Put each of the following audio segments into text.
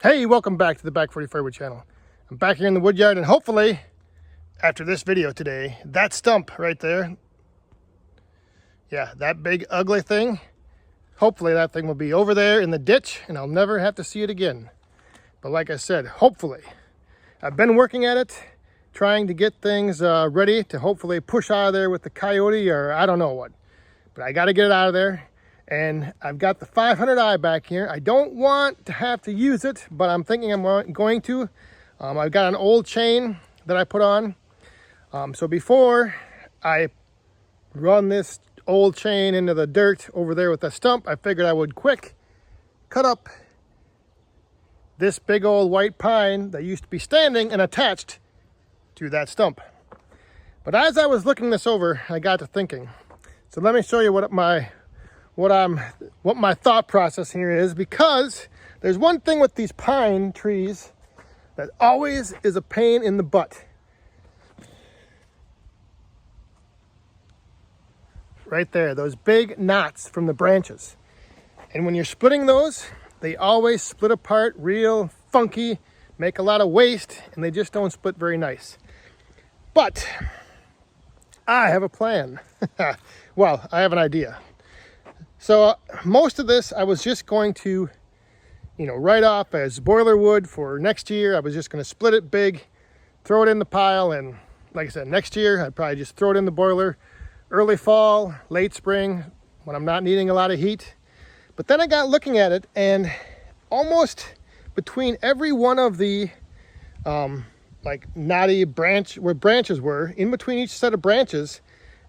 Hey, welcome back to the Back 40 Firewood channel. I'm back here in the wood yard, and hopefully, after this video today, that stump right there, yeah, that big ugly thing, hopefully that thing will be over there in the ditch and I'll never have to see it again. But like I said, hopefully. I've been working at it, trying to get things ready to hopefully push out of there with the coyote or I don't know what. But I got to get it out of there. And I've got the 500i back here. I don't want to have to use it, but I'm thinking I'm going to. I've got an old chain that I put on. So before I run this old chain into the dirt over there with the stump, I figured I would quick cut up this big old white pine that used to be standing and attached to that stump. But as I was looking this over, I got to thinking. So let me show you what my thought process here is, because there's one thing with these pine trees that always is a pain in the butt. Right there, those big knots from the branches. And when you're splitting those, they always split apart real funky, make a lot of waste, and they just don't split very nice. But I have a plan. Well, I have an idea. So most of this I was just going to, write off as boiler wood for next year. I was just going to split it big, throw it in the pile, and like I said, next year I'd probably just throw it in the boiler early fall, late spring, when I'm not needing a lot of heat. But then I got looking at it, and almost between every one of the knotty branch where branches were, in between each set of branches,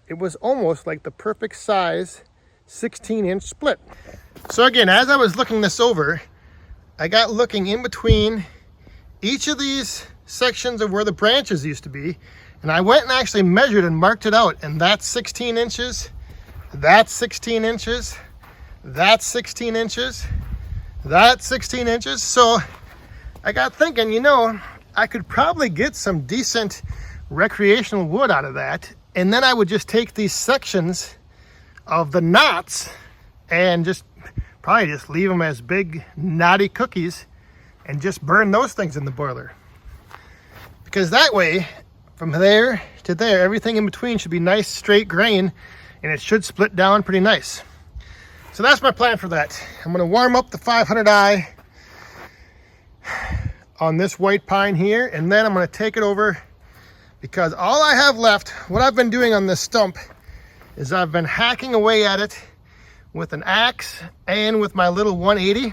it was almost like the perfect size 16-inch split. So again, as I was looking this over, I got looking in between each of these sections of where the branches used to be, and I went and actually measured and marked it out, and that's 16 inches, that's 16 inches, that's 16 inches, that's 16 inches. So I got thinking, I could probably get some decent recreational wood out of that, and then I would just take these sections of the knots and probably just leave them as big knotty cookies and just burn those things in the boiler. Because that way, from there to there, everything in between should be nice straight grain, and it should split down pretty nice. So that's my plan for that. I'm going to warm up the 500i on this white pine here, and then I'm going to take it over, because all I have left, what I've been doing on this stump, is I've been hacking away at it with an axe and with my little 180,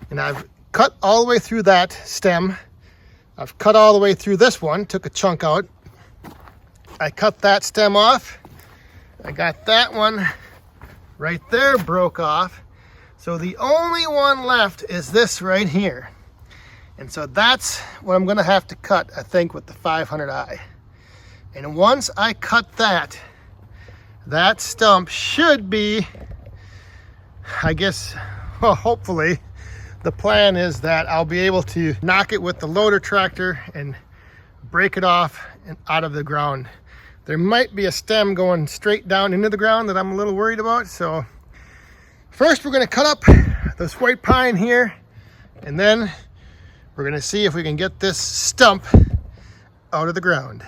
and I've cut all the way through that stem. I've cut all the way through this one, took a chunk out. I cut that stem off. I got that one right there broke off. So the only one left is this right here. And so that's what I'm gonna have to cut, I think, with the 500i. And once I cut that, that stump should be, I guess, well, hopefully, the plan is that I'll be able to knock it with the loader tractor and break it off and out of the ground. There might be a stem going straight down into the ground that I'm a little worried about. So first we're going to cut up this white pine here, and then we're going to see if we can get this stump out of the ground.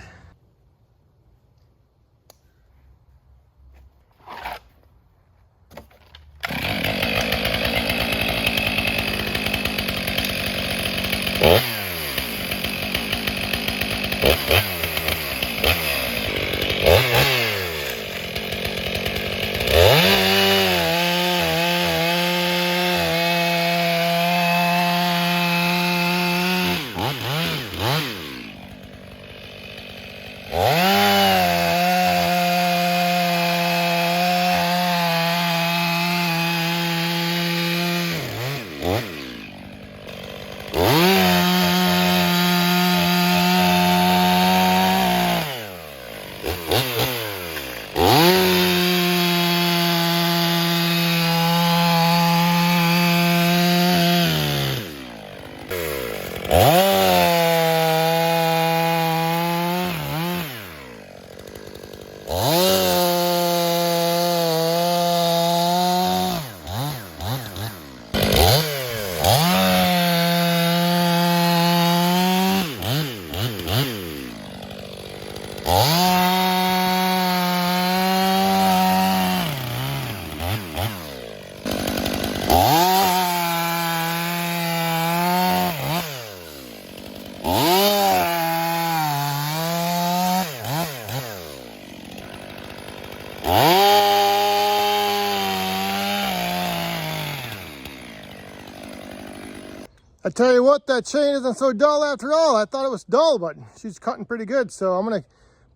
I tell you what, that chain isn't so dull after all. I thought it was dull, but she's cutting pretty good. So I'm gonna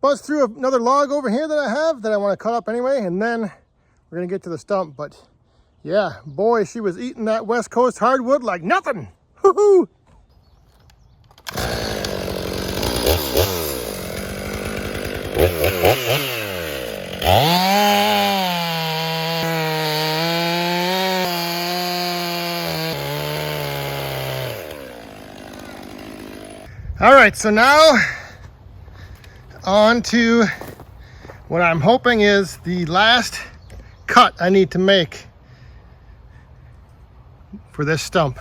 buzz through another log over here that I have that I want to cut up anyway, and then we're gonna get to the stump. But yeah, boy, she was eating that West Coast hardwood like nothing. Woohoo! All right, so now on to what I'm hoping is the last cut I need to make for this stump.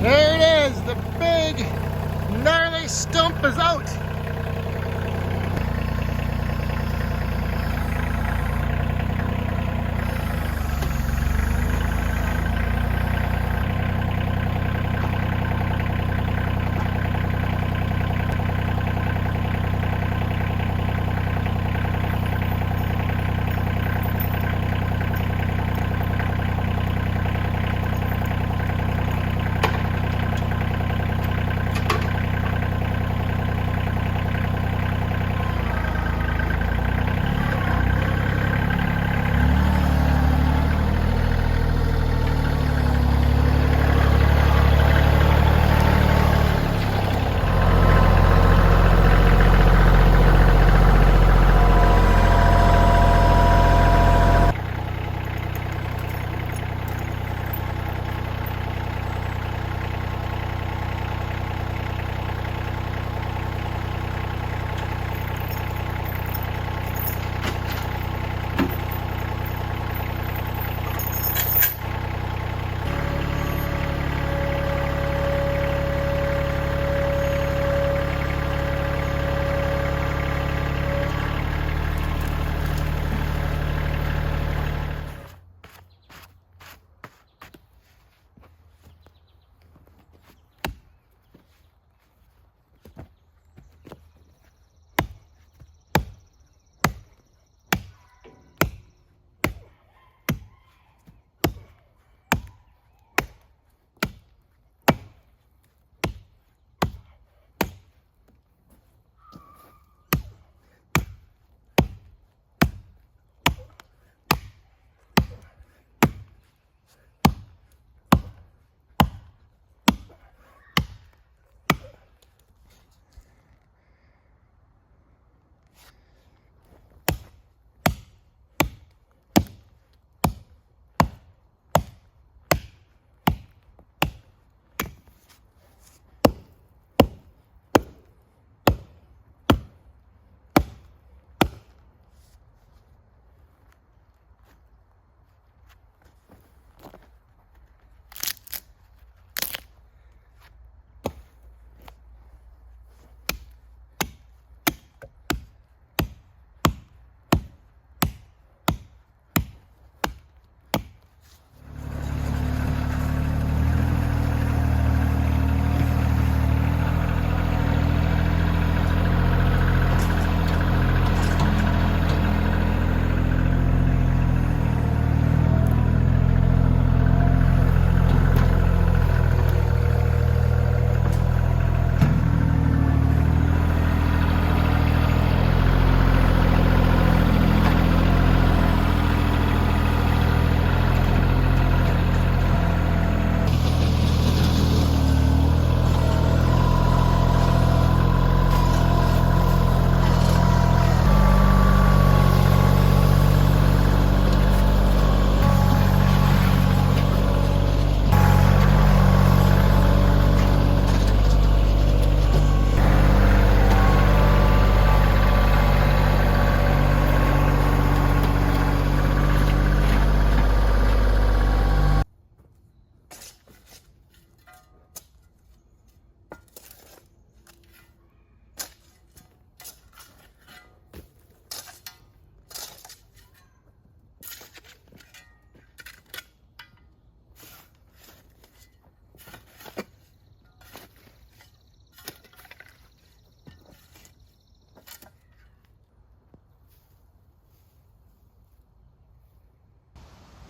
There it is, the big, gnarly stump is out.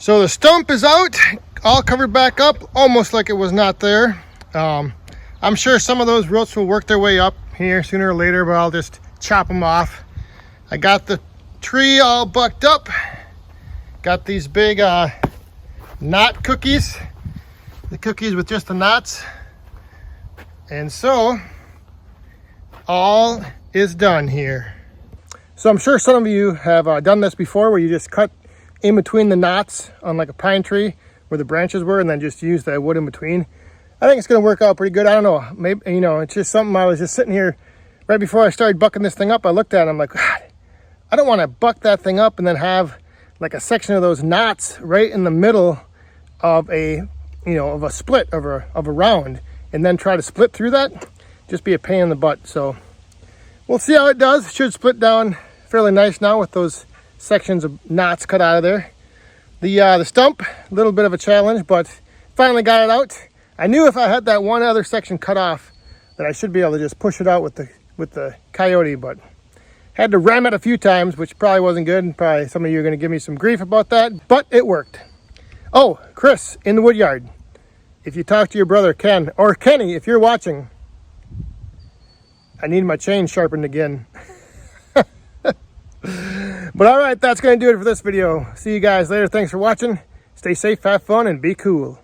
So the stump is out, all covered back up, almost like it was not there. I'm sure some of those roots will work their way up here sooner or later, but I'll just chop them off. I got the tree all bucked up. Got these big knot cookies. The cookies with just the knots. And so, all is done here. So I'm sure some of you have done this before, where you just cut in between the knots on like a pine tree where the branches were, and then just use that wood in between. I think it's gonna work out pretty good. I don't know, maybe, you know, it's just something. I was just sitting here right before I started bucking this thing up. I looked at it, I'm like, God, I don't want to buck that thing up and then have like a section of those knots right in the middle of a, you know, of a split of a round, and then try to split through that. Just be a pain in the butt. So we'll see how it does. It should split down fairly nice now with those sections of knots cut out of there. The stump, a little bit of a challenge, but finally got it out. I knew if I had that one other section cut off that I should be able to just push it out with the Kioti, but had to ram it a few times, which probably wasn't good, and probably some of you are going to give me some grief about that, but it worked. Oh, Chris in the wood yard, if you talk to your brother Ken, or Kenny if you're watching, I need my chain sharpened again. But all right, that's going to do it for this video. See you guys later. Thanks for watching. Stay safe, have fun, and be cool.